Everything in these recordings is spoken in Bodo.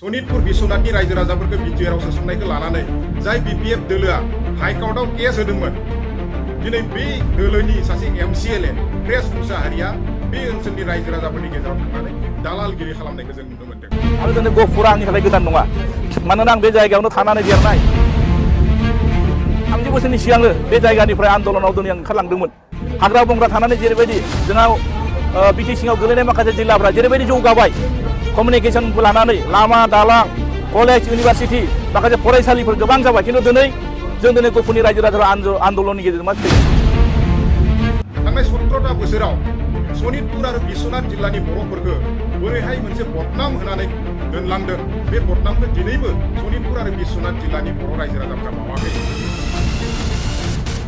सनितपुर बिश्वनाथनि रायजो राजाफोरखौ बिटिआरआव सोसननायखौ लानानै जाय बिपिएफ दोलोआ हाइकर्टआव केस होदोंमोन दिनै बे दोलोनि सासे एमसिएलए प्रेस मुसाहारिया बे ओनसोलनि रायजो राजाफोरनि गेजेराव थांनानै दालालगिरि खालामनायखौ जों नुनो मोन्दों। आरो दिनै गहपुरा आंनि थाखाय गोदान नङा, मानोना आं बे जायगायावनो थानानै देरनाय। 30 बोसोरनि सिगांनो बे जायगानिफ्राय आन्दलनाव दिनै आं ओंखारलांदोंमोन। हाग्रा बंग्रा थानानै जेरैबायदि जोंहा बिटि सिङाव गोलैनाय माखासे जिल्लाफोरा जेरैबायदि जौगाबाय कमिउनिकेसनखौ लानानै लामा दालां कलेज इउनिभारसिटि माखासे फरायसालिफोर गोबां जाबाय, खिन्थु दिनै जों दिनै गहपुरनि रायजो राजा आन्दलननि गेजेरजों मा थांनाय 17टा बोसोराव सनितपुर आरो बिश्वनाथ जिल्लानि बर'फोरखौ बोरैहाय मोनसे बदनाम होनानै दोनलांदों, बे बदनामखौ दिनैबो सनितपुर आरो बिश्वनाथ जिल्लानि बर' रायजो राजाफोरा मावाखै।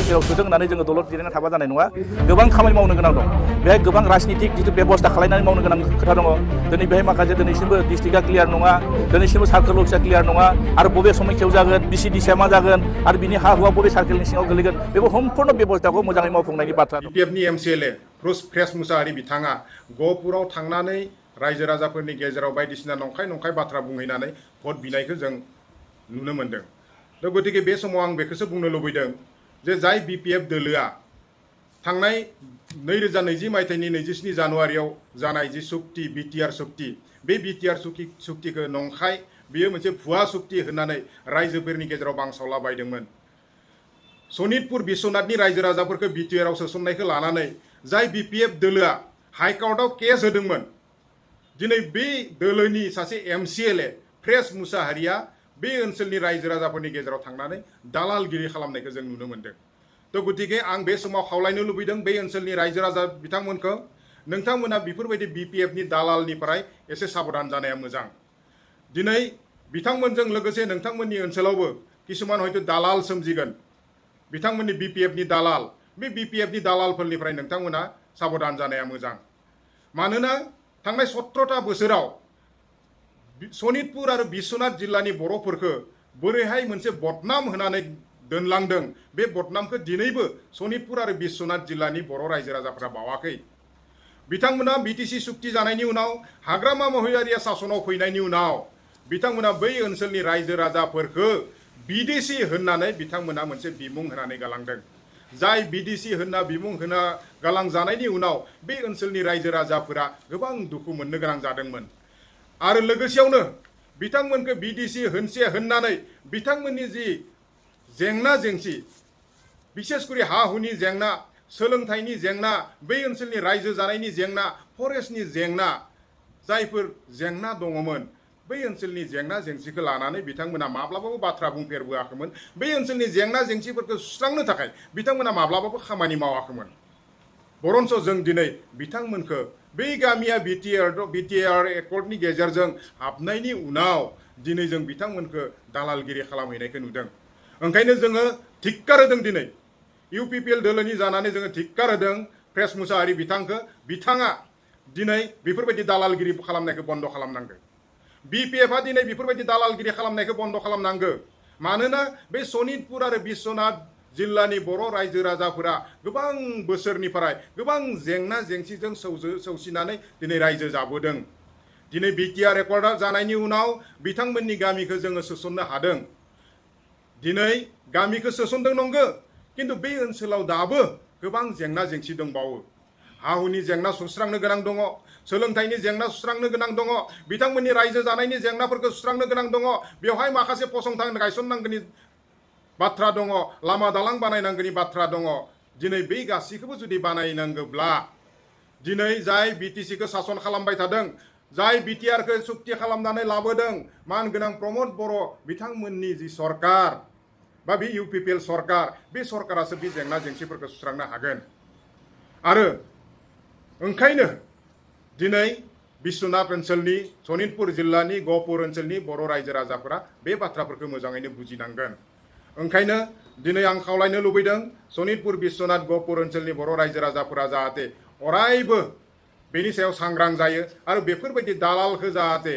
सोदों होननानै जोङो दलद जिरायना थाबा जानाय नङा। गोबां खामानि मावनो गोनां दं। बेहाय गोबां राजनितिक जिथु बेबस्था खालामनानै मावनो गोनां खोथा दङ। दिनै बेहाय माखासे दिनैसिमबो डिस्ट्रिक्टआ क्लियार नङा, दिनैसिमबो सार्केल अफिसा क्लियार नङा, आरो बबे समयखियाव जागोन, बिसिडिसिया मा जागोन, आरो बिनि हा हुआ बबे सार्केलनि सिङाव गोलैगोन, बेबो सम्पूर्ण बेबस्थाखौ मोजाङै मावफुंनायनि बाथ्रा दं। बिपिएफनि एमसिएलए प्रेस मुसाहारि बिथाङा गहपुराव थांनानै रायजो राजाफोरनि गेजेराव बायदिसिना नंखाय बाथ्रा बुंहैनानै भट बिनायखौ जों नुनो मोन्दों। दा गतिके बे समाव आं बेखौसो बुंनो लुबैदों जे जाय बिपिएफ दोलोआ थांनाय 2020 मायथाइनि 27 जानुवारियाव जानाय जि सुक्ति बिटिआर सुक्ति, बे बिटिआर सुक्तिखौ नंखाय बेयो मोनसे भुवा सुक्ति होननानै रायजोफोरनि गेजेराव बांसावला बायदोंमोन। सनितपुर बिश्वनाथनि रायजो राजाफोरखौ बिटिआरआव सोसननायखौ लानानै जाय बिपिएफ दोलोआ हाइकर्टआव केस होदोंमोन दिनै बे दोलोनि सासे एमसिएलए प्रेस मुसाहारिया बे ओनसोलनि रायजो राजाफोरनि गेजेराव थांनानै दालालगिरि खालामनायखौ जों नुनो मोन्दों। थ' गतिके आं बे समाव खावलायनो लुबैदों बे ओनसोलनि रायजो राजा बिथांमोनखौ, नोंथांमोना बेफोरबायदि बिपिएफनि दालालनिफ्राय एसे साबधान जानाया मोजां। दिनै बिथांमोनजों लोगोसे नोंथांमोननि ओनसोलावबो किसुमान हयथ' दालाल सोमजिगोन, बिथांमोननि बिपिएफनि दालाल, बे बिपिएफनि दालालफोरनिफ्राय नोंथांमोना साबधान जानाया मोजां। मानोना थांनाय 17टा बोसोराव सनितपुर आरो बिश्वनाथ जिल्लानि बर'फोरखौ बोरैहाय मोनसे बदनाम होनानै दोनलांदों, बे बदनामखौ दिनैबो सनितपुर आरो बिश्वनाथ जिल्लानि बर' रायजो राजाफोरा बावाखै। बिथांमोना बिटिसि सुक्ति जानायनि उनाव हाग्रामा महिलारिया सासनाव फैनायनि उनाव बिथांमोना बै ओनसोलनि रायजो राजाफोरखौ बिदेसि होननानै बिथांमोना मोनसे बिमुं होनानै गालांदों। जाय बिदेसि होनना बिमुं होना गालांजानायनि उनाव बे ओनसोलनि रायजो राजाफोरा गोबां दुखु मोननो गोनां जादोंमोन। आरो लोगोसेयावनो बिथांमोनखौ बिदेसि होननानै बिथांमोननि जि जेंना जेंसि, बिसेसकरि हा हुनि जेंना, सोलोंथाइनि जेंना, बै ओनसोलनि रायजो जानायनि जेंना, फरेस्टनि जेंना, जायफोर जेंना दङमोन, बै ओनसोलनि जेंना जेंसिखौ लानानै बिथांमोना माब्लाबाबो बाथ्रा बुंफेरबोआखैमोन। बै ओनसोलनि जेंना जेंसिफोरखौ सुस्रांनो थाखाय बिथांमोना माब्लाबाबो खामानि मावाखैमोन। बरन्स जों दिनै बिथांमोनखौ बै गामिया बिटिआर एकर्डनि गेजेरजों हाबनायनि उनाव दिनै जों बिथांमोनखौ दालालगिरि खालामहैनायखौ नुदों। ओंखायनो जोङो धिक्कार होदों, दिनै इउपिपिएल दोलोनि जानानै जोङो धिक्कार होदों प्रेस मुसाहारि बिथाङा दिनै बेफोरबायदि दालालगिरि खालामनायखौ बन्द खालामनांगौ। बिपिएफआ दिनै बेफोरबायदि दालालगिरि खालामनायखौ बन्द खालामनांगौ। मानोना बे सनितपुर आरो बिश्वनाथ जिल्लानि बर' रायजो राजाफोरा गोबां बोसोरनिफ्राय गोबां जेंना जेंसिजों सौसिनानै दिनै रायजो जाबोदों। दिनै बिटिआर एकर्डआ जानायनि उनाव बिथांमोननि गामिखौ जोङो सोसननो हादों। दिनै गामिखौ सोसनदों नंगौ, खिन्थु बे ओनसोलाव दाबो गोबां जेंना जेंसि दंबावो। हा हुनि जेंना सुस्रांनो गोनां दङ, सोलोंथाइनि जेंना सुस्रांनो गोनां दङ, बिथांमोननि रायजो जानायनि जेंनाफोरखौ सुस्रांनो गोनां दङ। बेवहाय माखासे फसंथान गायसननांगौनि बाथ्रा दङ, लामा दालां बानायनांगौनि बाथ्रा दङ। दिनै बै गासैखौबो जुदि बानायनांगौब्ला दिनै जाय बिटिसिखौ सासन खालामबाय थादों, जाय बिटिआरखौ सुक्ति खालामनानै लाबोदों मानगोनां प्रमद बर' बिथांमोननि जि सरकार बा बे इउपिपिएल सरकार, बे सरकारासो बे जेंना जेंसिफोरखौ सुस्रांनो हागोन। आरो ओंखायनो दिनै बिश्वनाथ ओनसोलनि, सनितपुर जिल्लानि, गहपुर ओनसोलनि बर' रायजो राजाफोरा बे बाथ्राफोरखौ मोजाङैनो बुजिनांगोन। ओंखायनो दिनै आं खावलायनो लुबैदों सनितपुर बिश्वनाथ गहपुर ओनसोलनि बर' रायजो राजाफोरा जाहाथे अरायबो बेनि सायाव सांग्रां जायो आरो बेफोरबायदि दालालखौ जाहाथे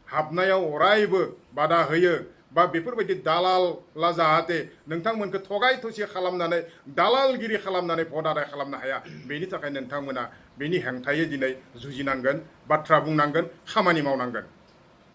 हाबनायाव अरायबो बादा होयो, बा बेफोरबायदि दालाला जाहाथे नोंथांमोनखौ थगाय थसि खालामनानै दालालगिरि खालामनानै भट आदाय खालामनो हाया, बेनि थाखाय नोंथांमोना बेनि हेंथायै दिनै जुजिनांगोन, बाथ्रा बुंनांगोन, खामानि मावनांगोन।